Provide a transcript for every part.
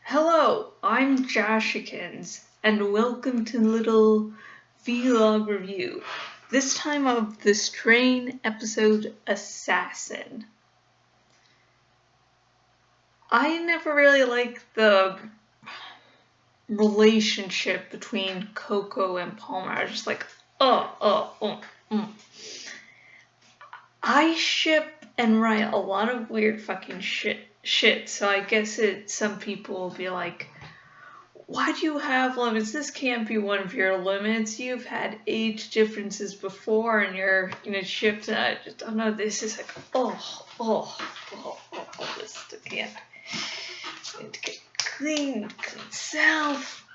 Hello, I'm Joshikins, and welcome to little vlog review. This time of the Strain episode Assassin. I never really liked the relationship between Coco and Palmer. I was just like, oh. I ship and write a lot of weird fucking shit, so I guess some people will be like, why do you have limits? This can't be one of your limits. You've had age differences before and you're gonna ship that. I just don't know. This is like, this again. I need to get clean self.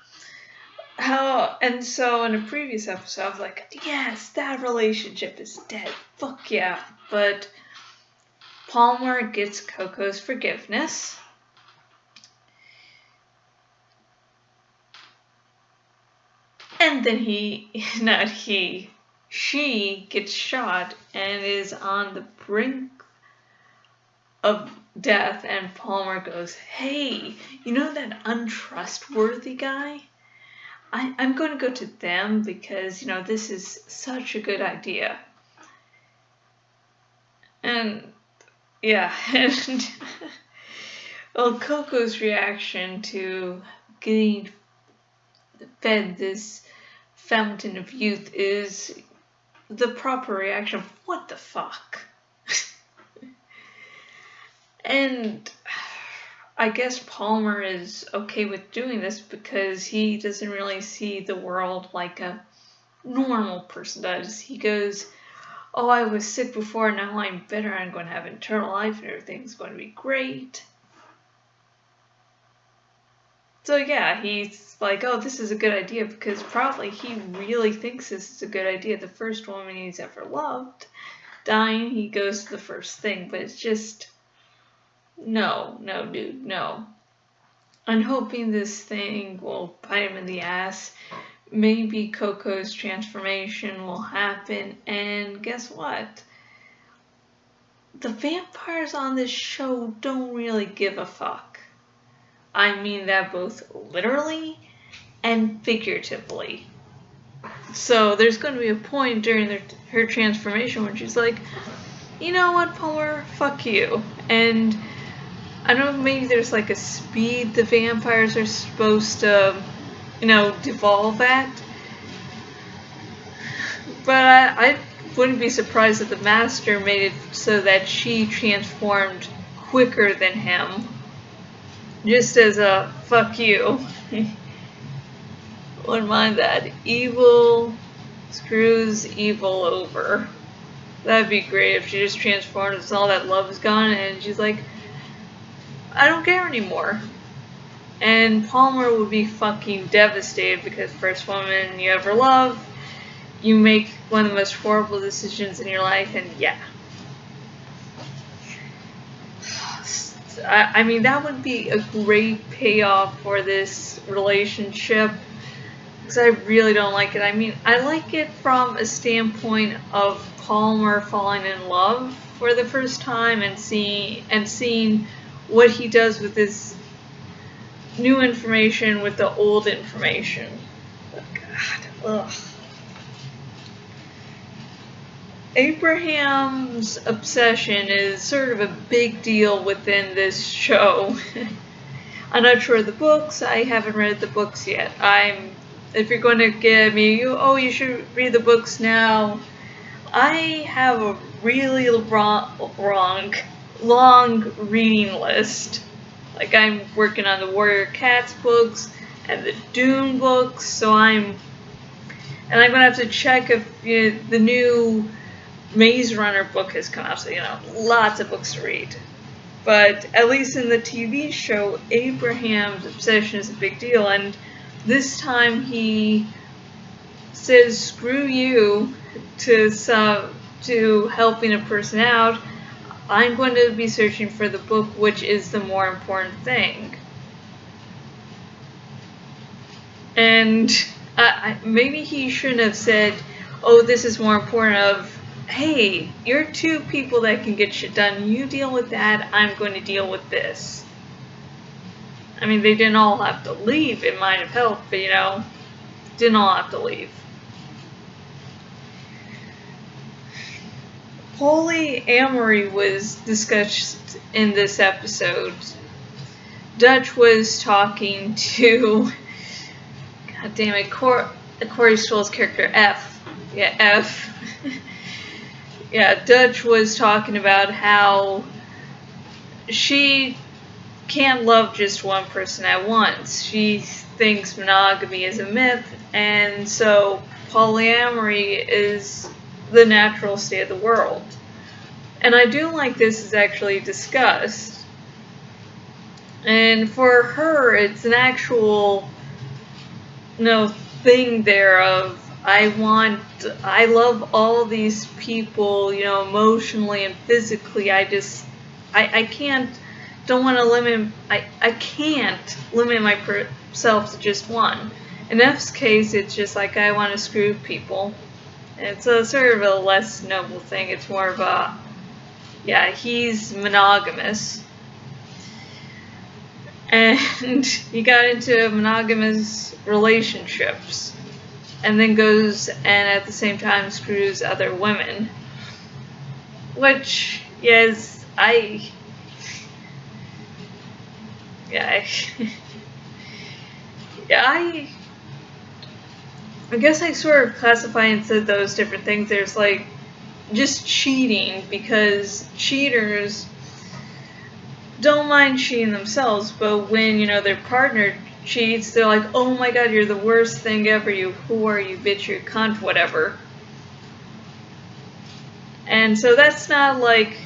And so in a previous episode, I was like, yes, that relationship is dead. Fuck yeah. But Palmer gets Coco's forgiveness. And then she gets shot and is on the brink of death, and Palmer goes, hey, you know that untrustworthy guy? I'm going to go to them because, this is such a good idea. And, yeah, and, well, Coco's reaction to getting fed this fountain of youth is the proper reaction of, what the fuck? And I guess Palmer is okay with doing this because he doesn't really see the world like a normal person does. He goes, oh, I was sick before, now I'm better, I'm going to have eternal life and everything's going to be great. So yeah, he's like, oh, this is a good idea, because probably he really thinks this is a good idea. The first woman he's ever loved dying, he goes to the first thing, but it's just, no, dude, no. I'm hoping this thing will bite him in the ass. Maybe Coco's transformation will happen, and guess what? The vampires on this show don't really give a fuck. I mean that both literally and figuratively. So there's going to be a point during her transformation when she's like, you know what, Palmer, fuck you. And I don't know, maybe there's like a speed the vampires are supposed to, devolve at. But I wouldn't be surprised if the master made it so that she transformed quicker than him. Just as a fuck you. Wouldn't mind that. Evil screws evil over. That'd be great if she just transformed and all that love is gone and she's like, I don't care anymore. And Palmer would be fucking devastated because first woman you ever love, you make one of the most horrible decisions in your life, and yeah. I mean, that would be a great payoff for this relationship, because I really don't like it. I mean, I like it from a standpoint of Palmer falling in love for the first time and seeing what he does with this new information with the old information. But God, ugh. Abraham's obsession is sort of a big deal within this show. I'm not sure of the books. I haven't read the books yet. If you're going to give me, you should read the books now. I have a really long reading list. Like, I'm working on the Warrior Cats books and the Dune books, so I'm going to have to check if the new Maze Runner book has come out, so lots of books to read. But at least in the TV show, Abraham's obsession is a big deal, and this time he says screw you to helping a person out. I'm going to be searching for the book, which is the more important thing. And maybe he shouldn't have said, oh, this is more important of, hey, you're two people that can get shit done. You deal with that. I'm going to deal with this. I mean, they didn't all have to leave. It might have helped, but didn't all have to leave. Polyamory was discussed in this episode. Dutch was talking to, god damn it, Corey Stoll's character, F. Yeah, F. Yeah, Dutch was talking about how she can't love just one person at once. She thinks monogamy is a myth, and so polyamory is the natural state of the world. And I do like this is actually discussed. And for her, it's an actual, thing there of, I love all these people, emotionally and physically. I can't limit myself to just one. In F's case, it's just like, I want to screw people. And so it's sort of a less noble thing. It's more of a, he's monogamous. And he got into monogamous relationships. And then goes and at the same time screws other women. Which, yes, I guess I sort of classify into those different things. There's like just cheating, because cheaters don't mind cheating themselves, but when their partner cheats, they're like, oh my god, you're the worst thing ever, you whore, you bitch, you cunt, whatever. And so that's not like,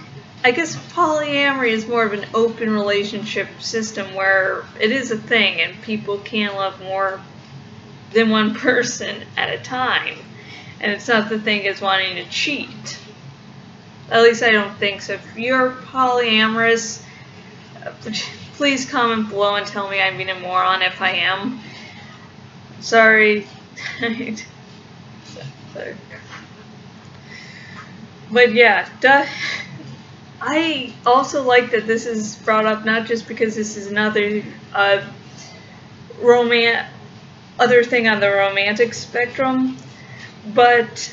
I guess polyamory is more of an open relationship system where it is a thing and people can love more than one person at a time. And it's not the thing as wanting to cheat. At least I don't think so. If you're polyamorous, please comment below and tell me I'm being a moron if I am. Sorry. But yeah, I also like that this is brought up not just because this is another other thing on the romantic spectrum, but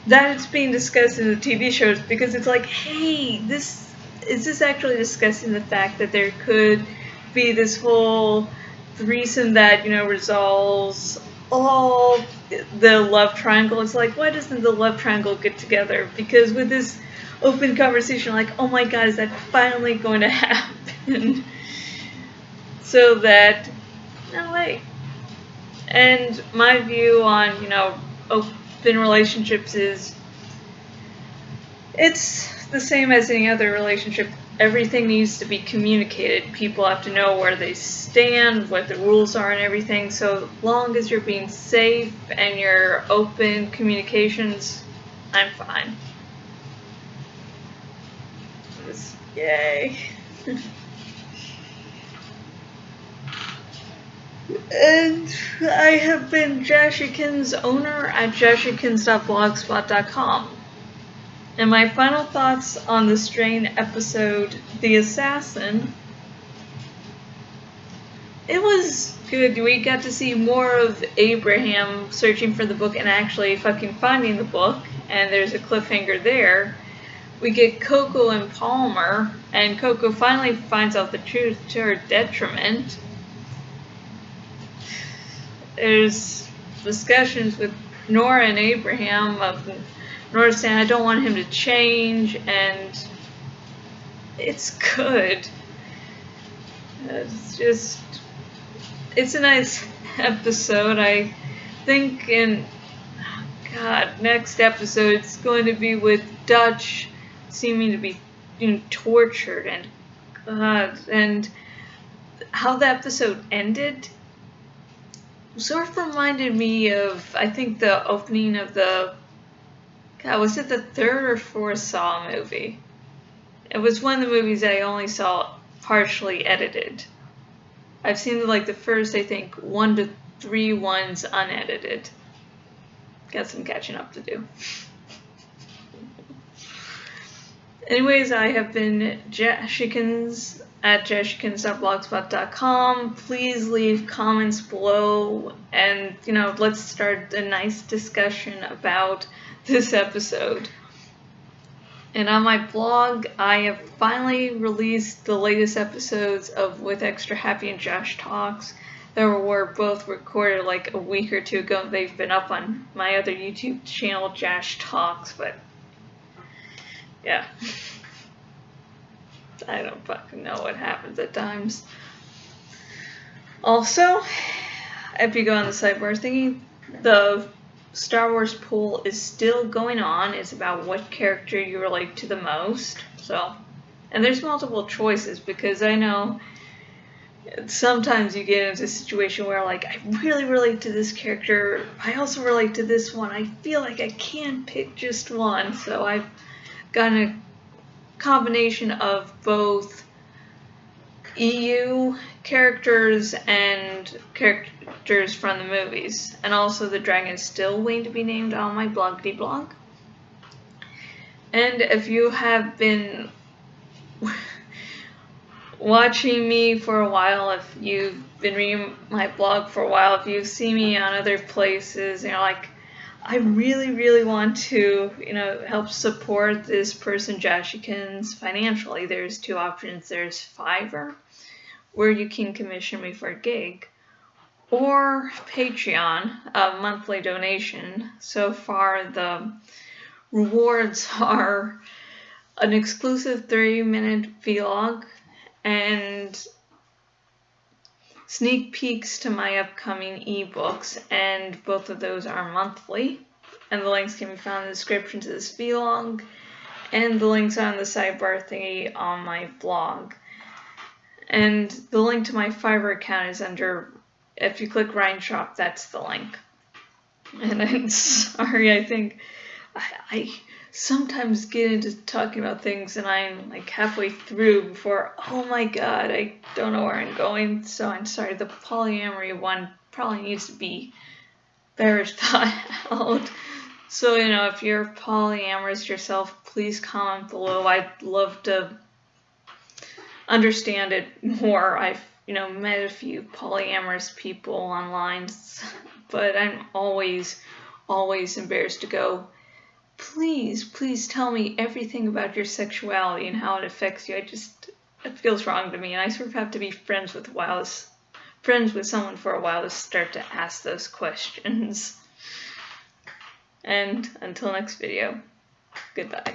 that it's being discussed in the TV shows, because it's like, hey, is this actually discussing the fact that there could be this whole threesome that, resolves all the love triangle? It's like, why doesn't the love triangle get together? Because with this open conversation, like, oh my god, is that finally going to happen? So that, no way. And my view on, open relationships is, it's the same as any other relationship. Everything needs to be communicated. People have to know where they stand, what the rules are and everything. So long as you're being safe and you're open communications, I'm fine. Yay. And I have been Jashikins owner at jashikins.blogspot.com. And my final thoughts on the Strain episode, The Assassin. It was good. We got to see more of Abraham searching for the book and actually fucking finding the book. And there's a cliffhanger there. We get Coco and Palmer, and Coco finally finds out the truth to her detriment. There's discussions with Nora and Abraham of Nora saying, I don't want him to change, and it's good. It's a nice episode. I think next episode it's going to be with Dutch seeming to be tortured, and how the episode ended sort of reminded me of, I think, the opening of was it the third or fourth Saw movie? It was one of the movies I only saw partially edited. I've seen the first, I think, 1 to 3 ones unedited. Got some catching up to do. Anyways, I have been Jashikins at jashikins.blogspot.com. Please leave comments below, and let's start a nice discussion about this episode. And on my blog, I have finally released the latest episodes of With Extra Happy and Josh Talks. They were both recorded like a week or two ago. They've been up on my other YouTube channel, Josh Talks, but yeah. I don't fucking know what happens at times. Also, if you go on the sidebar thingy, the Star Wars poll is still going on. It's about what character you relate to the most. And there's multiple choices, because I know sometimes you get into a situation where, like, I really relate to this character. I also relate to this one. I feel like I can't pick just one. So I've gotten a combination of both EU characters and characters from the movies, and also the dragon is still waiting to be named on my bloggity blog. And if you have been watching me for a while, if you've been reading my blog for a while, if you've seen me on other places, like, I really, really want to, help support this person, Jashikins, financially. There's two options. There's Fiverr, where you can commission me for a gig, or Patreon, a monthly donation. So far, the rewards are an exclusive 30-minute vlog and sneak peeks to my upcoming ebooks, and both of those are monthly. And the links can be found in the description to this vlog, and the links are on the sidebar thingy on my blog. And the link to my Fiverr account is under, if you click Ryan Shop, that's the link. And I'm sorry, I think I sometimes get into talking about things and I'm like halfway through before, oh my god, I don't know where I'm going. So I'm sorry, the polyamory one probably needs to be better thought out. So, if you're polyamorous yourself, please comment below. I'd love to understand it more. I've, met a few polyamorous people online, but I'm always embarrassed to go, please tell me everything about your sexuality and how it affects you. It feels wrong to me, and I sort of have to be friends with someone for a while to start to ask those questions. And until next video, goodbye.